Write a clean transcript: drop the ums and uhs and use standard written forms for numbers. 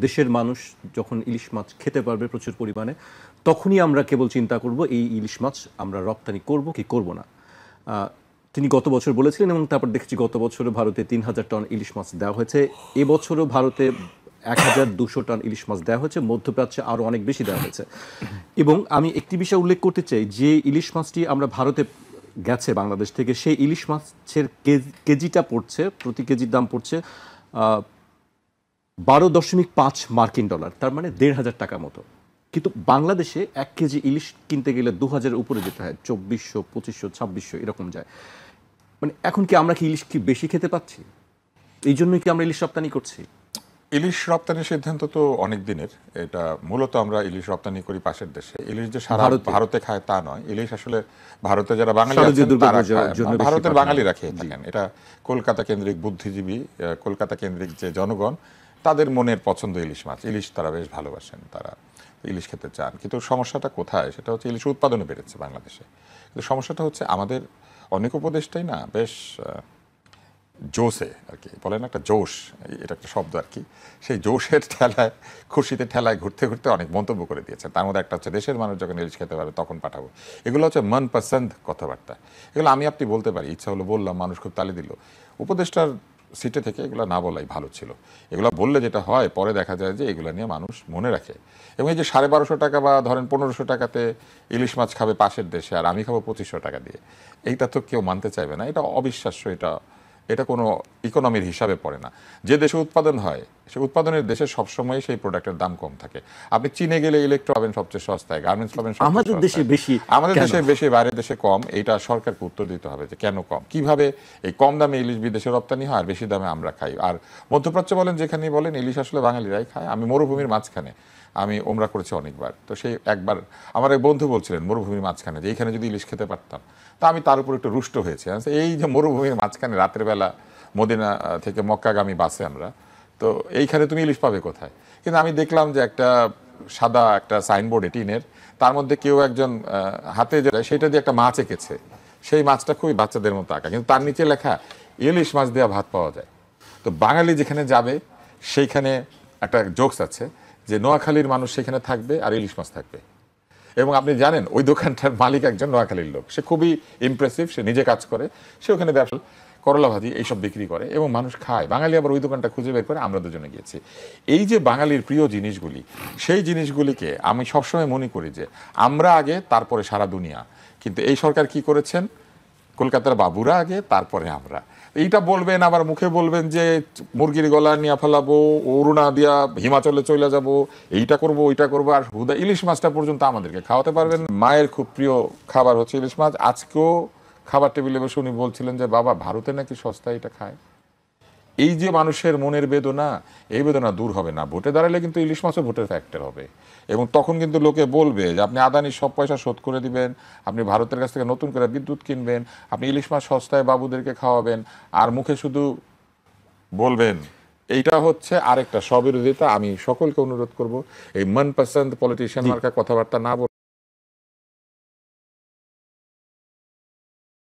দেশের মানুষ যখন ইলিশ মাছ খেতে পারবে প্রচুর পরিমাণে, তখনই আমরা কেবল চিন্তা করব এই ইলিশ মাছ আমরা রপ্তানি করব কি করব না। তিনি গত বছর বলেছিলেন এবং তারপর দেখছি গত বছরও ভারতে ৩,০০০ টন ইলিশ মাছ দেওয়া হয়েছে। এবছরও ভারতে ১,২০০ টন ইলিশ মাছ দেওয়া হয়েছে, মধ্যপ্রাচ্যে আরও অনেক বেশি দেওয়া হয়েছে। এবং আমি একটি বিষয় উল্লেখ করতে চাই, যে ইলিশ মাছটি আমরা ভারতে গেছে বাংলাদেশ থেকে, সেই ইলিশ মাছের কেজিটা পড়ছে, প্রতি কেজির দাম পড়ছে 12.৫ মার্কিন ডলার, তার মানে ১,৫০০ টাকা মতো। কিন্তু বাংলাদেশে ১ কেজি ইলিশ কিনতে গেলে ২,০০০-এর উপরে যেতে হয়, ২৪০০, ২৫০০, ২৬০০ এরকম যায়। মানে এখন কি আমরা কি ইলিশ কি বেশি খেতে পাচ্ছি? এই জন্যই কি আমরা ইলিশ রপ্তানি করছি? ইলিশ রপ্তানির সিদ্ধান্ত তো অনেক দিনের। এটা মূলত আমরা ইলিশ রপ্তানি করি পাশের দেশে। ইলিশ যে সারা ভারতে খায় তা নয়। ইলিশ আসলে ভারতে যারা বাঙালি আছেন তারা খায়, ভারতের বাঙালিরা খেয়ে থাকেন। এটা কলকাতা কেন্দ্রিক বুদ্ধিজীবী, কলকাতা কেন্দ্রিক যে জনগণ, তাদের মনের পছন্দ ইলিশ মাছ। ইলিশ তারা বেশ ভালোবাসেন, তারা ইলিশ খেতে চান। কিন্তু সমস্যাটা কোথায়? সেটা হচ্ছে ইলিশ উৎপাদনে বেড়েছে বাংলাদেশে, কিন্তু সমস্যাটা হচ্ছে আমাদের অনেক উপদেষ্টাই না বেশ জোশে আর কি, বলেন একটা জোশ, এটা একটা শব্দ আর কি, সেই জোশের ঠেলায়, খুশিতে ঠেলায় ঘুরতে ঘুরতে অনেক মন্তব্য করে দিয়েছেন। তার মধ্যে একটা হচ্ছে দেশের মানুষ যখন ইলিশ খেতে পারবে তখন পাঠাবো। এগুলো হচ্ছে মন পছন্দ কথাবার্তা। এগুলো আমি আপনি বলতে পারি, ইচ্ছা হলো বললাম, মানুষ খুব তালি দিল। উপদেষ্টার সিটে থেকে এগুলো না বলাই ভালো ছিল। এগুলো বললে যেটা হয়, পরে দেখা যায় যে এগুলো নিয়ে মানুষ মনে রাখে। এবং এই যে ১২৫০ টাকা বা ধরেন ১৫০০ টাকাতে ইলিশ মাছ খাবে পাশের দেশে, আর আমি খাবো ২৫০০ টাকা দিয়ে, এইটা তো কেউ মানতে চাইবে না। এটা অবিশ্বাস্য, এটা কোনো ইকোনমির হিসাবে পড়ে না। যে দেশে উৎপাদন হয়, সে উৎপাদনের দেশে সবসময় সেই প্রোডাক্টের দাম কম থাকে। আপনি চীনে গেলে ইলেকট্রো পাবেন সবচেয়ে সস্তায়, গার্মেন্টস পাবেন আমাদের দেশে বেশি, আমাদের দেশে বেশি, বাইরের দেশে কম। এইটা সরকারকে উত্তর দিতে হবে যে কেন কম, কিভাবে এই কম দামে ইলিশ বিদেশে রপ্তানি হয় আর বেশি দামে আমরা খাই। আর মধ্যপ্রাচ্য বলেন, যেখানেই বলেন, ইলিশ আসলে বাঙালিরাই খায়। আমি মরুভূমির মাঝখানে আমি ওমরা করেছি অনেকবার, তো সেই একবার আমার এক বন্ধু বলছিলেন মরুভূমির মাঝখানে যে এইখানে যদি ইলিশ খেতে পারতাম, তা আমি তার উপর একটু রুষ্ট হয়েছি। এই যে মরুভূমির মাঝখানে রাতের বেলা মদিনা থেকে মক্কাগামী বাসে আমরা, তো এইখানে তুমি ইলিশ পাবে কোথায়? কিন্তু আমি দেখলাম যে একটা সাদা একটা সাইনবোর্ড টিনের, তার মধ্যে কেউ একজন হাতে যেটা সেটা দিয়ে একটা মাছ এঁকেছে। সেই মাছটা খুবই বাচ্চাদের মতো আঁকা, কিন্তু তার নিচে লেখা ইলিশ মাছ দেওয়া ভাত পাওয়া যায়। তো বাঙালি যেখানে যাবে সেইখানে একটা জোকস আছে যে নোয়াখালীর মানুষ সেখানে থাকবে আর ইলিশ মাছ থাকবে। এবং আপনি জানেন ওই দোকানটার মালিক একজন নোয়াখালীর লোক, সে খুবই ইমপ্রেসিভ, সে নিজে কাজ করে, সে ওখানে ব্যবসা করলা ভাজি এইসব বিক্রি করে এবং মানুষ খায়। বাঙালি আবার ওই দোকানটা খুঁজে বের করে, আমরা দুজনে গিয়েছি। এই যে বাঙালির প্রিয় জিনিসগুলি, সেই জিনিসগুলিকে আমি সবসময় মনে করি যে আমরা আগে, তারপরে সারা দুনিয়া। কিন্তু এই সরকার কি করেছেন, কলকাতার বাবুরা আগে, তারপরে আমরা। এইটা বলবেন, আবার মুখে বলবেন যে মুরগির গলা নিয়ে ফেলাবো, অরুণা দিয়া হিমাচলে চলে যাব, এইটা করব ওইটা করবো, আর হুদা ইলিশ মাছটা পর্যন্ত আমাদেরকে খাওয়াতে পারবেন। মায়ের খুব প্রিয় খাবার হচ্ছে ইলিশ মাছ। আজকেও খাবার টেবিলে বসে উনি বলছিলেন যে বাবা, ভারতে নাকি সস্তা এটা খায়। এই যে মানুষের মনের বেদনা, এই বেদনা দূর হবে না। ভোটে দাঁড়ালে কিন্তু ইলিশ মাছও ভোটের ফ্যাক্টর হবে, এবং তখন কিন্তু লোকে বলবে যে আপনি আদানির সব পয়সা শোধ করে দিবেন, আপনি ভারতের কাছ থেকে নতুন করে বিদ্যুৎ কিনবেন, আপনি ইলিশ মাছ সস্তায় বাবুদেরকে খাওয়াবেন, আর মুখে শুধু বলবেন। এইটা হচ্ছে আরেকটা স্ববিরোধিতা। আমি সকলকে অনুরোধ করব এই মন পছন্দ পলিটিশিয়ান মার্কা কথাবার্তা না বলে